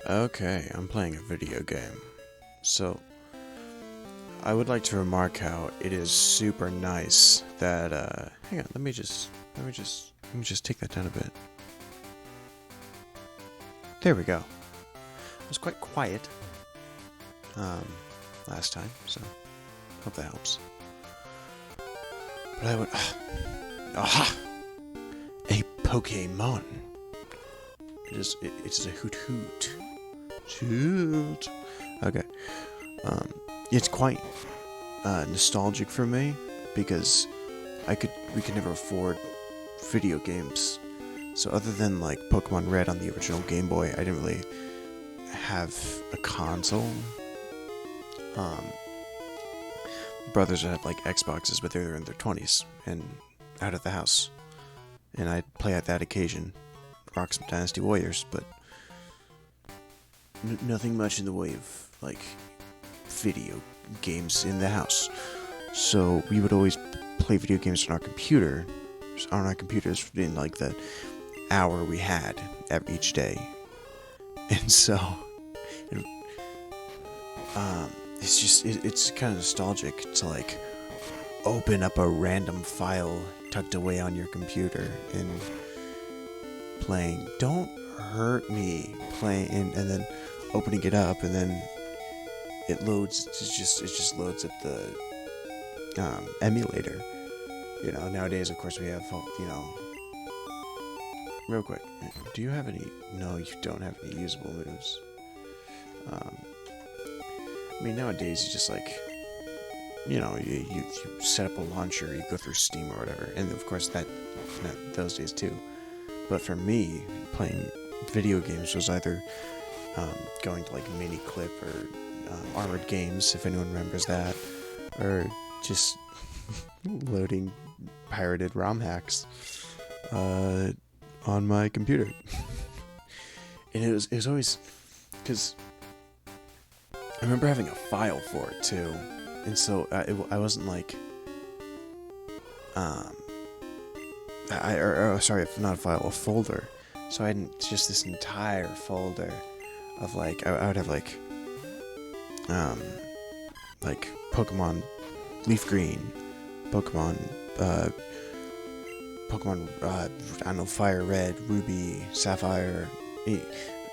Okay, I'm playing a video game. So, I would like to remark how it is super nice that, hang on, let me just take that down a bit. There we go. It was quite quiet, um, last time, so, hope that helps. But I would, aha! A Pokemon. It's a hoot hoot. Shoot. Okay. It's quite nostalgic for me because we could never afford video games. So other than like Pokemon Red on the original Game Boy, I didn't really have a console. Um, brothers had like Xboxes, but they were in their 20s and out of the house, and I'd play at that occasion, rock some Dynasty Warriors, but nothing much in the way of like video games in the house. So we would always play video games on our computers in like the hour we had each day. And so it, it's kind of nostalgic to like open up a random file tucked away on your computer and playing Don't Hurt Me, playing, and then opening it up, and then it loads. It just loads up the emulator. You know, nowadays, of course, we have, real quick. Do you have any? No, you don't have any usable moves. I mean, nowadays, you just like, you set up a launcher, you go through Steam or whatever, and of course those days too. But for me, playing video games was either going to like Miniclip or Armored Games, if anyone remembers that, or just loading pirated ROM hacks on my computer. And it was always because I remember having a file for it too, and so I wasn't like sorry, not a file, a folder. So I had just this entire folder of like I would have like Pokemon Leaf Green, Pokemon I don't know, Fire Red, Ruby, Sapphire,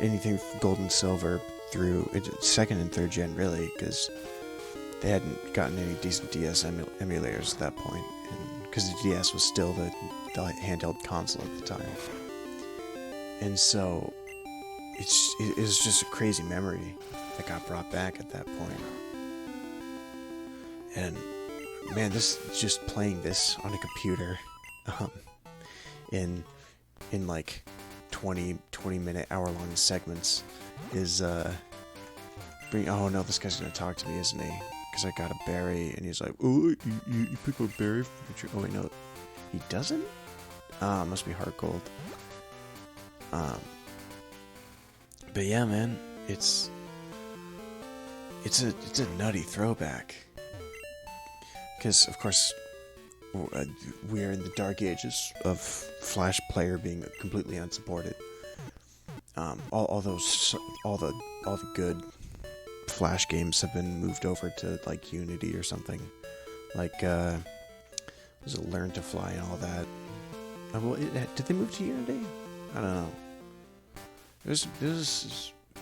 anything from Gold and Silver through second and third gen really, because they hadn't gotten any decent DS emulators at that point, and because the DS was still the handheld console at the time. And so it was just a crazy memory that got brought back at that point. And man, this just playing this on a computer in like 20 minute, hour long segments is oh no, this guy's gonna talk to me, isn't he? Because I got a berry, and he's like, oh, you pick up a berry from the tree. Oh wait, no, he doesn't. Must be Heart Gold. But yeah, man, it's a nutty throwback. Because of course we're in the dark ages of Flash Player being completely unsupported. All the good Flash games have been moved over to like Unity or something. Like was it Learn to Fly and all that? Did they move to Unity? I don't know.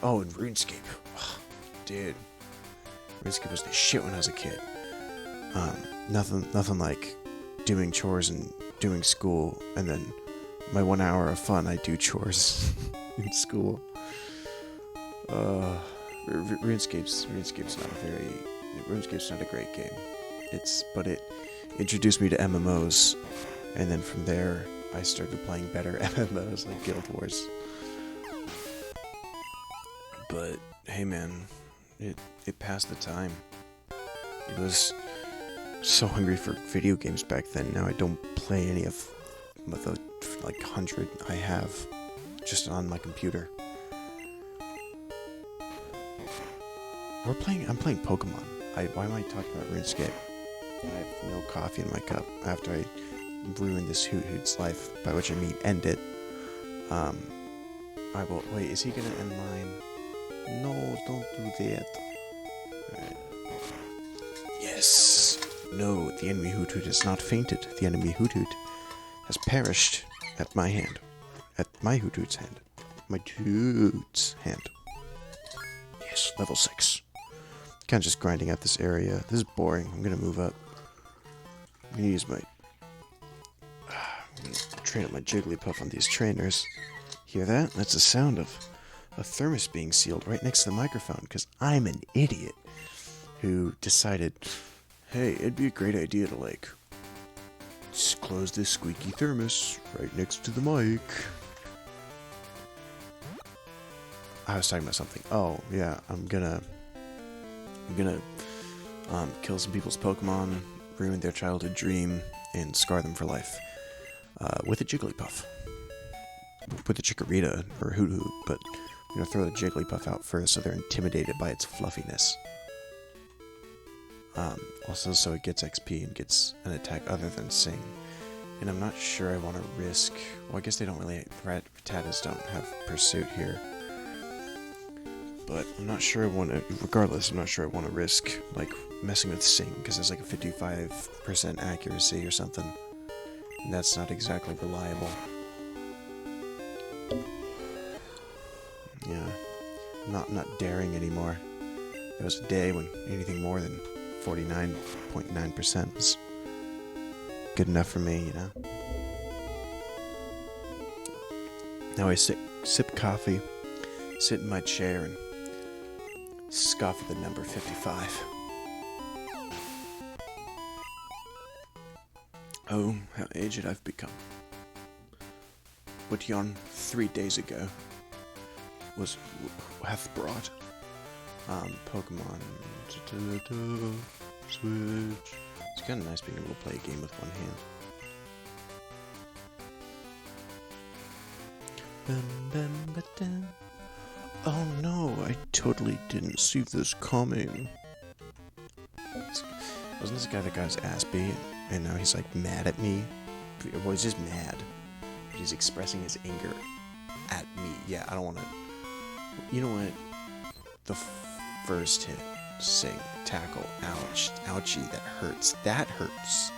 Oh, and RuneScape. Oh, dude, RuneScape was the shit when I was a kid. Nothing like doing chores and doing school, and then my 1 hour of fun, I do chores in school. RuneScape's not a great game. But it introduced me to MMOs, and then from there I started playing better MMOs like Guild Wars. But hey, man, it passed the time. It was so hungry for video games back then. Now I don't play any of the like 100 I have just on my computer. I'm playing Pokemon. Why am I talking about RuneScape? I have no coffee in my cup after I ruin this Hoot's life, by which I mean end it. I will. Wait, is he gonna end mine? No, don't do that. Alright. Yes! No, the enemy Hoot Hoot has not fainted. The enemy Hoot Hoot has perished at my hand. At my Hoot Hoot's hand. My Hoot's hand. Yes, level 6. Kind of just grinding out this area. This is boring. I'm gonna move up. I'm gonna use my... I'm gonna train up my Jigglypuff on these trainers. Hear that? That's the sound of a thermos being sealed right next to the microphone, because I'm an idiot who decided, hey, it'd be a great idea to, like, just close this squeaky thermos right next to the mic. I was talking about something. Oh, yeah, I'm gonna kill some people's Pokemon, ruin their childhood dream, and scar them for life. With a Jigglypuff. With a Chikorita, or Hoot Hoot, but I'm gonna throw the Jigglypuff out first so they're intimidated by its fluffiness. Also, so it gets XP and gets an attack other than Sing. And I'm not sure I want to risk... Well, I guess they don't really... Rattatas don't have Pursuit here. But I'm not sure I want to... Regardless, I'm not sure I want to risk, like, messing with Sing, because there's like a 55% accuracy or something. And that's not exactly reliable. Yeah. I'm not daring anymore. There was a day when anything more than 49.9% was good enough for me, you know? Now I sip coffee, sit in my chair, and scoff at the number 55. Oh, how aged I've become. What yon 3 days ago hath brought Pokemon Switch. It's kind of nice being able to play a game with one hand. Oh no, I totally didn't see this coming. Wasn't this guy that got his ass beat, and now he's like mad at me? Well, he's just mad. He's expressing his anger at me. Yeah, I don't want to... You know what? The first hit, Sing, tackle, ouch, ouchie, that hurts. That hurts.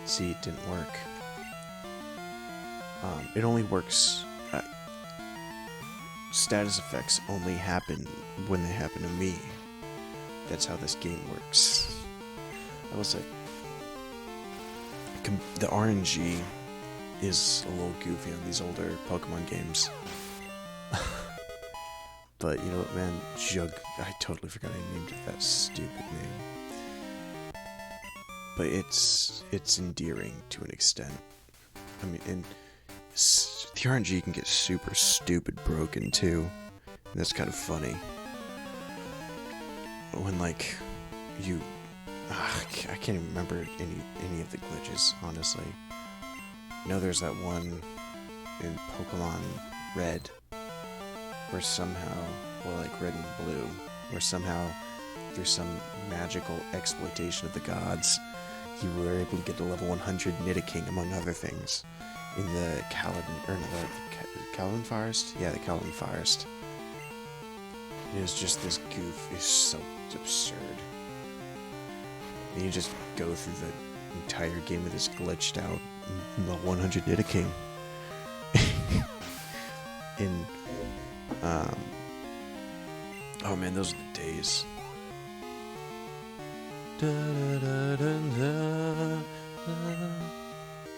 See, it didn't work. It only works... status effects only happen when they happen to me. That's how this game works. I will say, the RNG is a little goofy on these older Pokemon games. But you know what, man? Jug. I totally forgot I named it that stupid name. But it's endearing to an extent. I mean, and the RNG can get super stupid broken too. And that's kind of funny. When like you, I can't even remember any of the glitches, honestly. You know, there's that one in Pokemon Red, where somehow, or like Red and Blue, where somehow through some magical exploitation of the gods, you were able to get to level 100 Nidoking, among other things, in the Kaladin Forest? Yeah, the Kaladin Forest. It was just this goof. It's so absurd. And you just go through the entire game with this glitched out 100 Nidoking. In oh man, those are the days.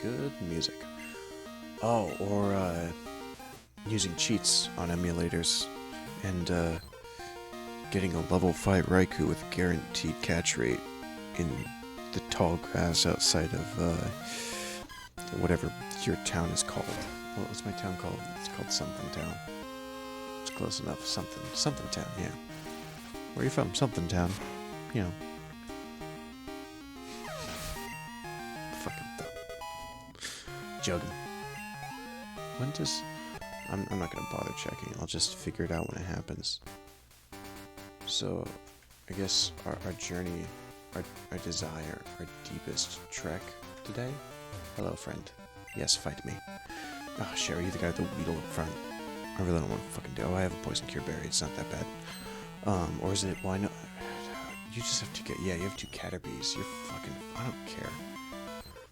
Good music. Oh, or using cheats on emulators and getting a level 5 Raikou with guaranteed catch rate in the tall grass outside of whatever your town is called. What's my town called? It's called Something Town. It's close enough. Something Town, yeah. Where are you from? Something Town. You know. Fucking dumb. Jugging. When does... I'm not gonna bother checking. I'll just figure it out when it happens. So, I guess our journey, our desire, our deepest trek today. Hello, friend. Yes, fight me. Oh, Sherry, you the guy with the Weedle up front. I really don't want to fucking do. Oh, I have a poison cure berry. It's not that bad. Or is it? Well, I know. You just have to get. Yeah, you have 2 Caterpies. You're fucking. I don't care.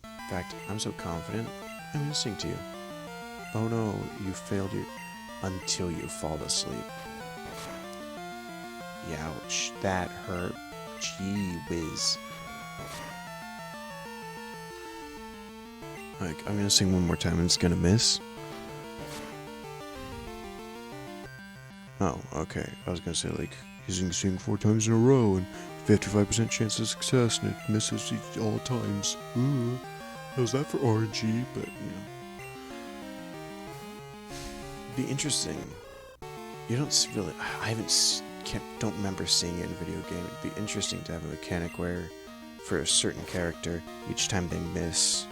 In fact, I'm so confident. I'm listening to you. Oh no, you failed your. Until you fall asleep. Ouch. That hurt. Gee whiz. Like, I'm gonna sing one more time and it's gonna miss. Oh, okay. I was gonna say, like, he's gonna sing 4 times in a row and 55% chance of success and it misses all times. How's that for RNG? But, you know. Be interesting. You don't really. Don't remember seeing it in a video game. It'd be interesting to have a mechanic where, for a certain character, each time they miss.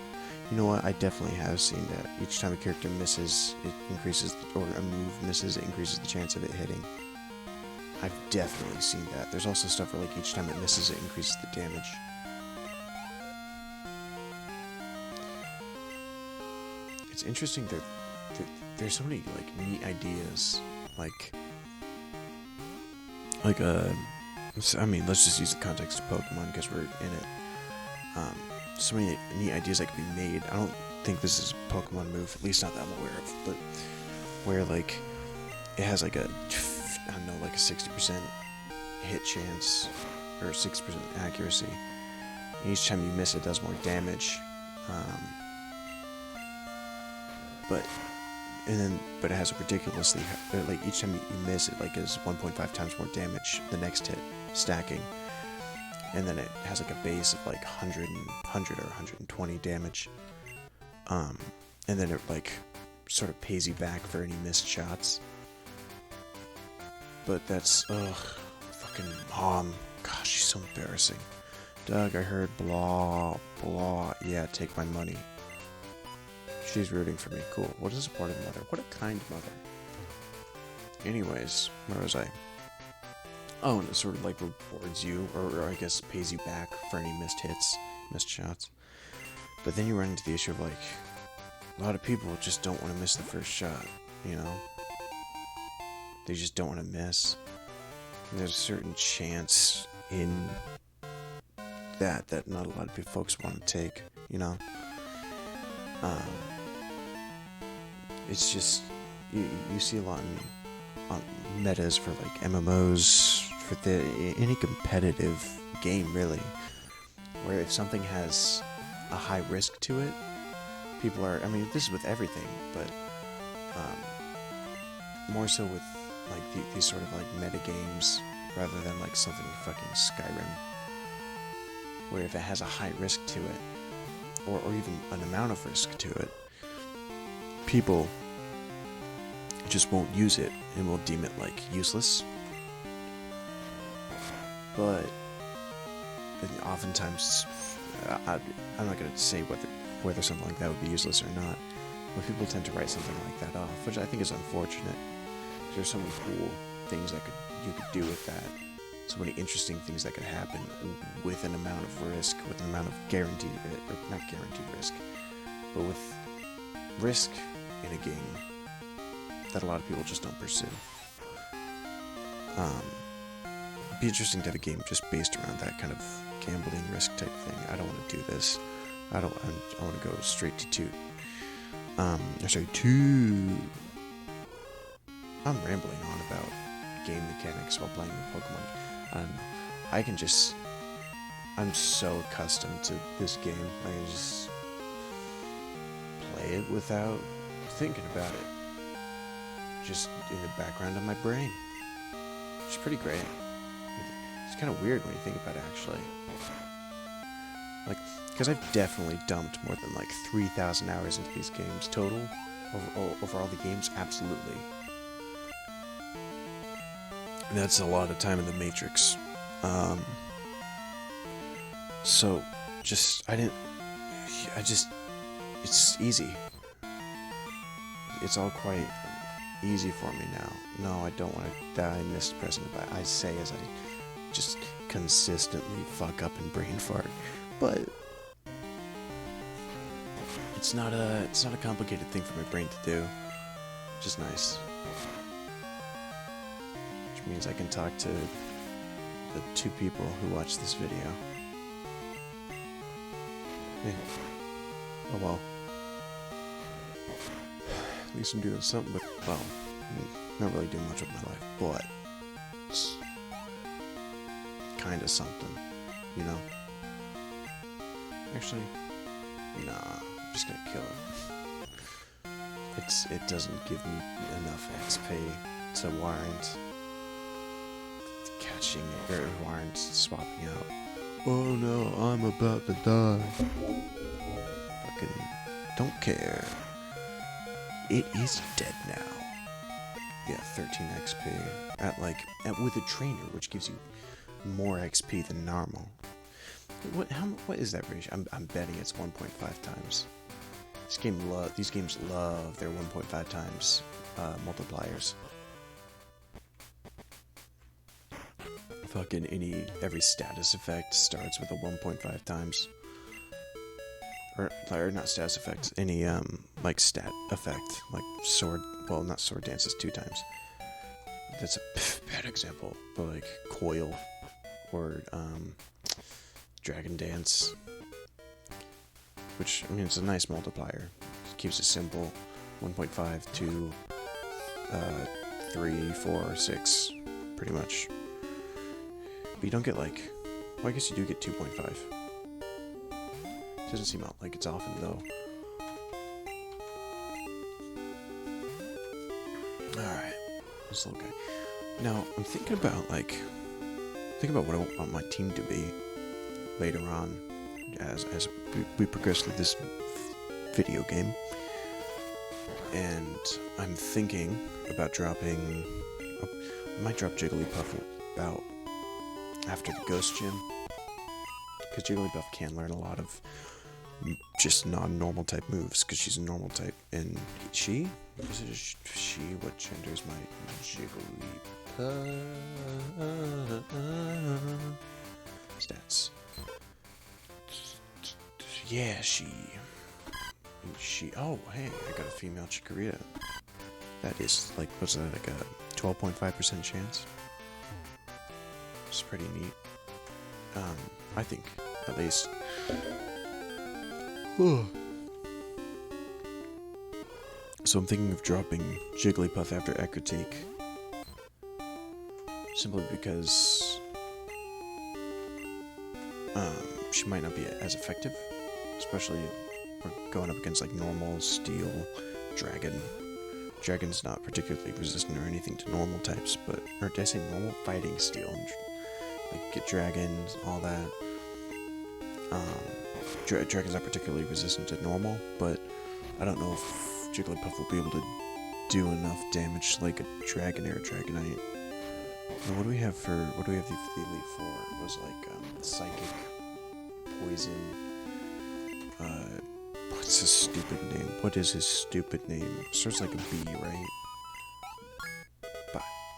You know what? I definitely have seen that. Each time a character misses, it increases, or a move misses, it increases the chance of it hitting. I've definitely seen that. There's also stuff where, like, each time it misses, it increases the damage. It's interesting that there's so many, like, neat ideas, I mean, let's just use the context of Pokemon because we're in it. So many neat ideas that could be made. I don't think this is a Pokemon move, at least not that I'm aware of, but where, like, it has, like, a 60% hit chance, or 6% accuracy. And each time you miss, it does more damage. But it has a ridiculously, like, each time you miss, it, like, is 1.5 times more damage the next hit, stacking. And then it has, like, a base of, like, 100 or 120 damage. And then it, like, sort of pays you back for any missed shots. But that's, fucking Mom. Gosh, she's so embarrassing. Doug, I heard blah, blah. Yeah, take my money. She's rooting for me. Cool. What is a supportive mother? What a kind mother. Anyways, where was I? Oh, and it sort of, like, rewards you, or I guess pays you back for any missed hits, missed shots. But then you run into the issue of, like, a lot of people just don't want to miss the first shot, you know? They just don't want to miss. And there's a certain chance in that not a lot of people, folks want to take, you know? It's just, you see a lot on metas for, like, MMOs, for any competitive game, really, where if something has a high risk to it, people are, I mean, this is with everything, but more so with, like, these sort of, like, meta games, rather than, like, something fucking Skyrim, where if it has a high risk to it, or even an amount of risk to it, people just won't use it and will deem it, like, useless. But oftentimes, I'm not going to say whether something like that would be useless or not, but people tend to write something like that off, which I think is unfortunate. There's so many cool things that you could do with that. So many interesting things that could happen with an amount of risk, with an amount of guaranteed, or not guaranteed risk, but with risk in a game that a lot of people just don't pursue. It'd be interesting to have a game just based around that kind of gambling risk type thing. I don't want to do this. I want to go straight to toot. I'm rambling on about game mechanics while playing with Pokemon. I'm so accustomed to this game. I can just play it without thinking about it. Just in the background of my brain. It's pretty great. It's kind of weird when you think about it, actually. Like, because I've definitely dumped more than, like, 3,000 hours into these games total. Over all the games, absolutely. And that's a lot of time in the Matrix. So, it's easy. It's all quite easy for me now. No, I don't want to die. I missed pressing the button. I say as I just consistently fuck up and brain fart. But it's not a complicated thing for my brain to do. Just nice. Which means I can talk to the 2 people who watch this video. Yeah. Oh well. At least I'm doing something with, well, I'm not really doing much with my life, but it's kinda something, you know? Actually, nah, I'm just gonna kill it. It doesn't give me enough XP to warrant catching it, or warrant swapping out. Oh no, I'm about to die. Fucking don't care. It is dead now. Yeah, 13 XP with a trainer, which gives you more XP than normal. What is that ratio? I'm betting it's 1.5 times. These games love their 1.5 times multipliers. Fucking every status effect starts with a 1.5 times. Or not status effects, any like stat effect, like sword, well, not sword dance is 2 times. That's a bad example, but like coil or dragon dance, which, I mean, it's a nice multiplier. It keeps it simple. 1.5, 2, 3, 4, 6, pretty much. But you don't get well, I guess you do get 2.5. Doesn't seem like it's often though. Alright, this little guy. Now, I'm thinking about what I want my team to be later on as we progress through this video game. And I'm thinking about dropping... I might drop Jigglypuff about after the Ghost Gym. Because Jigglypuff can learn a lot of just non-normal type moves, because she's a normal type. And what gender is my Jigglypuff? Stats. Yeah, she, oh, hey, I got a female Chikorita. That is, what's that, like a 12.5% chance? It's pretty neat. I think, at least. So I'm thinking of dropping Jigglypuff after Ekrotik. Simply because she might not be as effective. Especially we're going up against normal, steel, dragon. Dragon's not particularly resistant or anything to normal types, but, or did I say normal? Fighting steel, and get dragons, all that. Dragon's not particularly resistant to normal, but I don't know if Jigglypuff will be able to do enough damage like a Dragonair or Dragonite. Now, what do we have the Elite Four? It was Psychic, Poison, what's his stupid name? What is his stupid name? Starts like a B, right?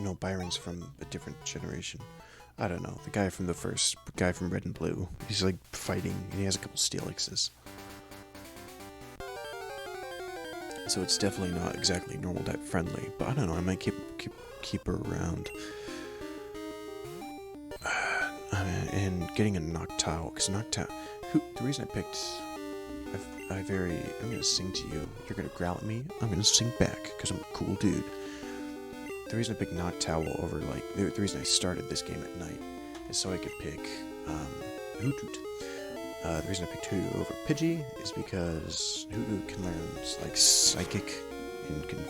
No, Byron's from a different generation. I don't know. The guy from the first guy from Red and Blue. He's fighting, and he has a couple Steelixes. So it's definitely not exactly normal type friendly. But I don't know. I might keep her around. And getting a Noctowl, because Noctowl. The reason I picked. I'm gonna sing to you. You're gonna growl at me. I'm gonna sing back because I'm a cool dude. The reason I picked Noctowl over the reason I started this game at night is so I could pick Hoothoot. The reason I picked Hoothoot over Pidgey is because Hoothoot can learn Psychic and can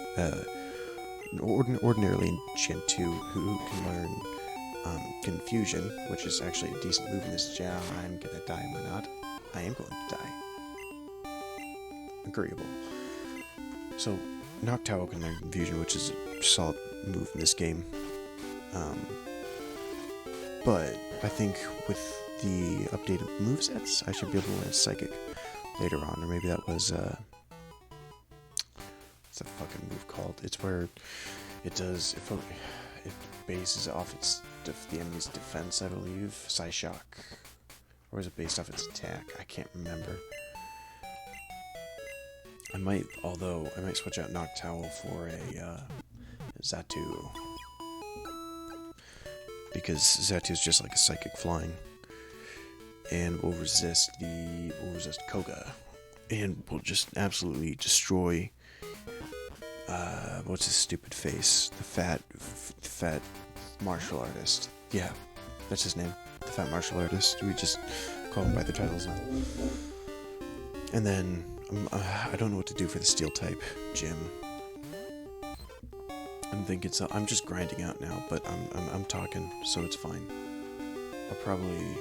ordinarily in Gen 2 Hoothoot can learn Confusion, which is actually a decent move in this gen. I'm gonna die, am I not? I am going to die. Agreeable. So Noctowl can learn Confusion, which is a solid move in this game. But I think with the updated movesets, I should be able to learn Psychic later on, or maybe that was what's that fucking move called? It's where it does it bases off the enemy's defense, I believe. Psyshock, or is it based off its attack? I can't remember. I might switch out Noctowl for a Xatu. Because Xatu is just like a psychic flying. And will resist Koga. And will just absolutely destroy, what's his stupid face? The fat martial artist. Yeah, that's his name. The fat martial artist. We just call him by their titles now. And then, I don't know what to do for the steel type gym. I'm thinking I'm just grinding out now, but I'm talking, so it's fine. I'll probably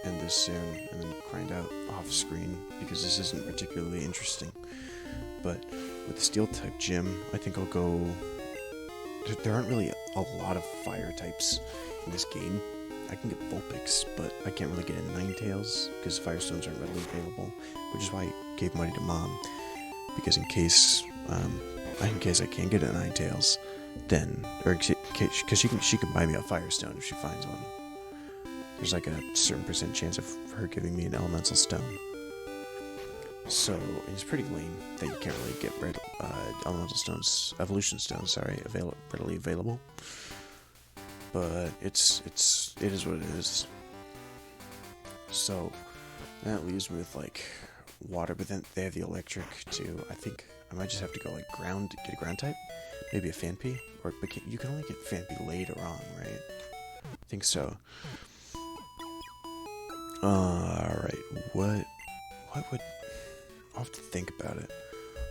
end this soon and then grind out off screen because this isn't particularly interesting. But with the steel type gym, I think I'll go. There aren't really a lot of fire types in this game. I can get Vulpix, but I can't really get a Ninetales because Firestones aren't readily available, which is why I gave money to Mom, because in case I can't get a Ninetales, then, or because she can buy me a Firestone if she finds one. There's like a certain % chance of her giving me an Elemental Stone. So it's pretty lame that you can't really get Elemental Stones, Evolution Stones, sorry, readily available. But it is what it is. So that leaves me with like water, but then they have the electric too. I think I might just have to go like get a ground type, maybe a Phanpy, but you can only get Phanpy later on, right? I think so. Alright, what would, I'll have to think about it.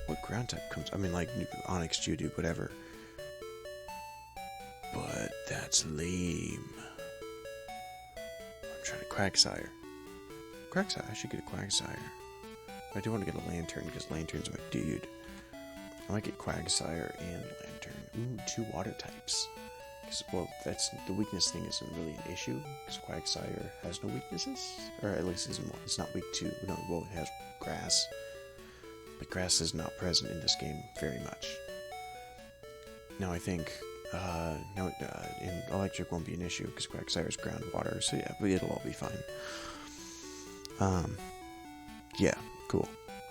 What ground type comes, I mean like Onyx, Geodude, whatever. But that's lame. I'm trying to Quagsire. I should get a Quagsire. I do want to get a Lantern because Lantern's my dude. I might get Quagsire and Lantern. Ooh, 2 water types. Well, that's the weakness thing isn't really an issue because Quagsire has no weaknesses, or at least it's not weak to. No, well, it has grass, but grass is not present in this game very much. Now I think in electric won't be an issue because Quagsire is groundwater, so yeah, but it'll all be fine. Yeah, cool.